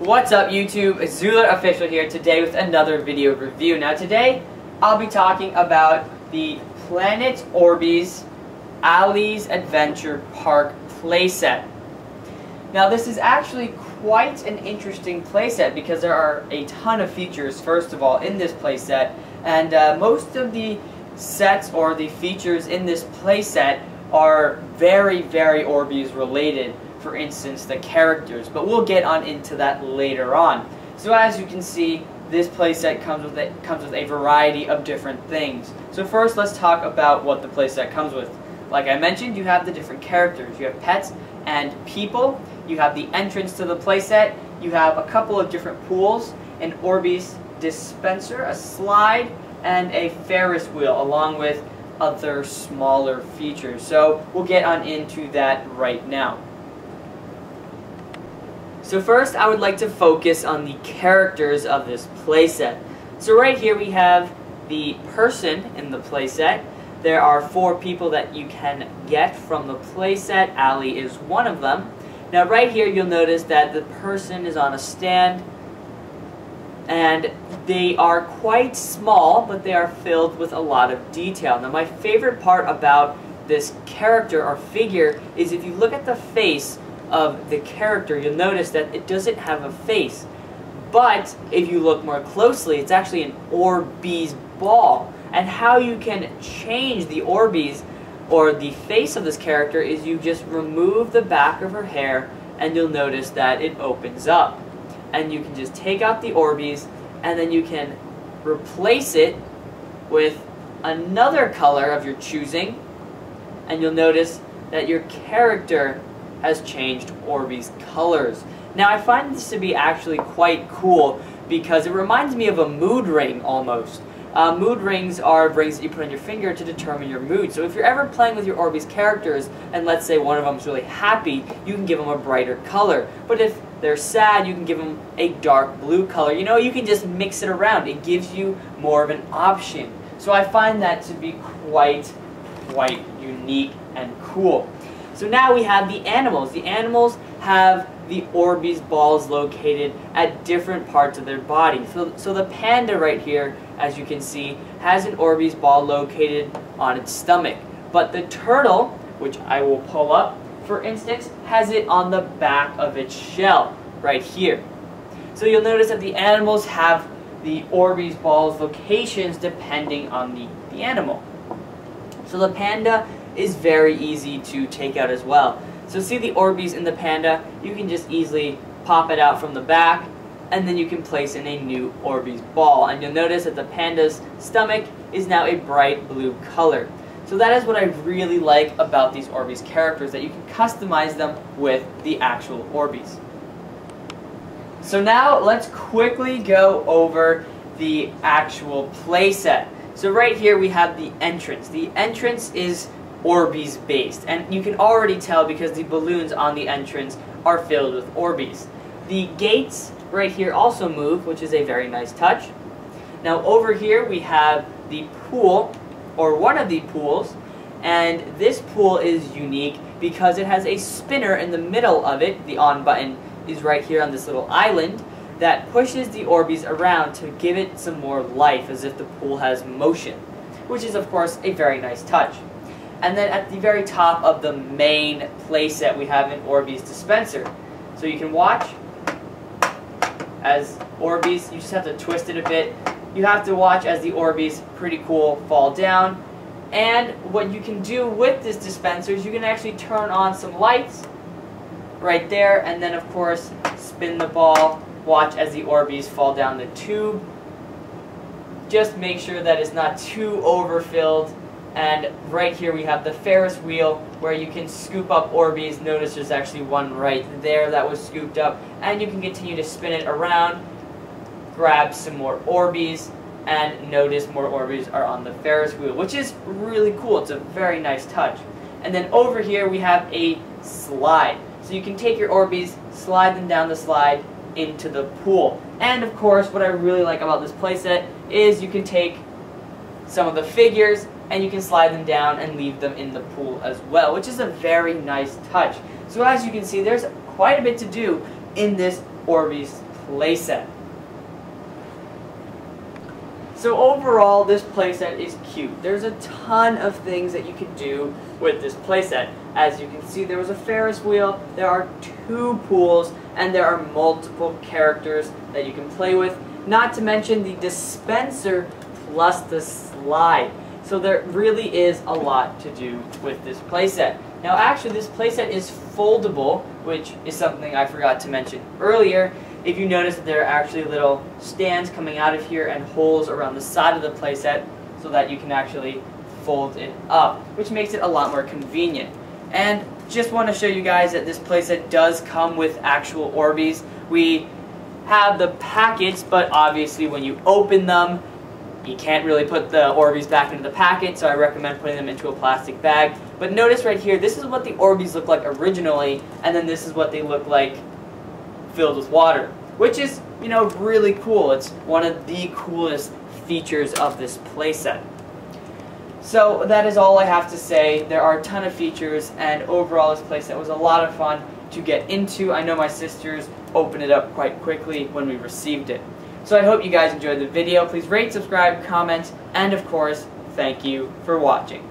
What's up YouTube? It's zooLert Official here today with another video review. Now today I'll be talking about the Planet Orbeez Ali's Adventure Park playset. Now this is actually quite an interesting playset because there are a ton of features first of all in this playset, and most of the sets or the features in this playset are very Orbeez related. For instance, the characters, but we'll get on into that later on. So as you can see, this playset comes with a variety of different things. So first, let's talk about what the playset comes with. Like I mentioned, you have the different characters. You have pets and people. You have the entrance to the playset. You have a couple of different pools, an Orbeez dispenser, a slide, and a Ferris wheel, along with other smaller features. So we'll get on into that right now. So first, I would like to focus on the characters of this playset. So right here we have the person in the playset. There are 4 people that you can get from the playset. Ali is one of them. Now right here you'll notice that the person is on a stand, and they are quite small, but they are filled with a lot of detail. Now my favorite part about this character or figure is if you look at the face of the character, you'll notice that it doesn't have a face. But if you look more closely, it's actually an Orbeez ball. And how you can change the Orbeez or the face of this character is you just remove the back of her hair, and you'll notice that it opens up. And you can just take out the Orbeez, and then you can replace it with another color of your choosing, and you'll notice that your character has changed Orbeez colors. Now I find this to be actually quite cool because it reminds me of a mood ring almost. Mood rings are rings that you put on your finger to determine your mood. So if you're ever playing with your Orbeez characters and let's say one of them is really happy, you can give them a brighter color. But if they're sad, you can give them a dark blue color. You know, you can just mix it around. It gives you more of an option. So I find that to be quite unique and cool. So now we have the animals. The animals have the Orbeez balls located at different parts of their body. So the panda right here, as you can see, has an Orbeez ball located on its stomach. But the turtle, which I will pull up, for instance, has it on the back of its shell, right here. So you'll notice that the animals have the Orbeez balls locations depending on the animal. So the panda is very easy to take out as well. So see the Orbeez in the panda, you can just easily pop it out from the back, and then you can place in a new Orbeez ball. And you'll notice that the panda's stomach is now a bright blue color. So that is what I really like about these Orbeez characters, that you can customize them with the actual Orbeez. So now let's quickly go over the actual playset. So right here we have the entrance. The entrance is Orbeez based, and you can already tell because the balloons on the entrance are filled with Orbeez. The gates right here also move, which is a very nice touch. Now over here we have the pool, or one of the pools, and this pool is unique because it has a spinner in the middle of it. The on button is right here on this little island that pushes the Orbeez around to give it some more life, as if the pool has motion, which is of course a very nice touch. And then at the very top of the main playset, we have an Orbeez dispenser. So you can watch as Orbeez, you just have to twist it a bit. You have to watch as the Orbeez, pretty cool, fall down. And what you can do with this dispenser is you can actually turn on some lights right there, and then of course spin the ball, watch as the Orbeez fall down the tube. Just make sure that it's not too overfilled. And right here we have the Ferris wheel where you can scoop up Orbeez. Notice there's actually one right there that was scooped up. And you can continue to spin it around, grab some more Orbeez, and notice more Orbeez are on the Ferris wheel, which is really cool. It's a very nice touch. And then over here we have a slide. So you can take your Orbeez, slide them down the slide into the pool. And of course, what I really like about this playset is you can take some of the figures and you can slide them down and leave them in the pool as well, which is a very nice touch. So as you can see, there's quite a bit to do in this Orbeez playset. So overall, this playset is cute. There's a ton of things that you can do with this playset. As you can see, there was a Ferris wheel, there are 2 pools, and there are multiple characters that you can play with. Not to mention the dispenser plus the slide. So there really is a lot to do with this playset. Now actually, this playset is foldable, which is something I forgot to mention earlier. If you notice that there are actually little stands coming out of here and holes around the side of the playset so that you can actually fold it up, which makes it a lot more convenient. And just want to show you guys that this playset does come with actual Orbeez. We have the packets, but obviously when you open them, you can't really put the Orbeez back into the packet, so I recommend putting them into a plastic bag. But notice right here, this is what the Orbeez look like originally, and then this is what they look like filled with water, which is, you know, really cool. It's one of the coolest features of this playset. So that is all I have to say. There are a ton of features, and overall this playset was a lot of fun to get into. I know my sisters opened it up quite quickly when we received it. So I hope you guys enjoyed the video. Please rate, subscribe, comment, and of course, thank you for watching.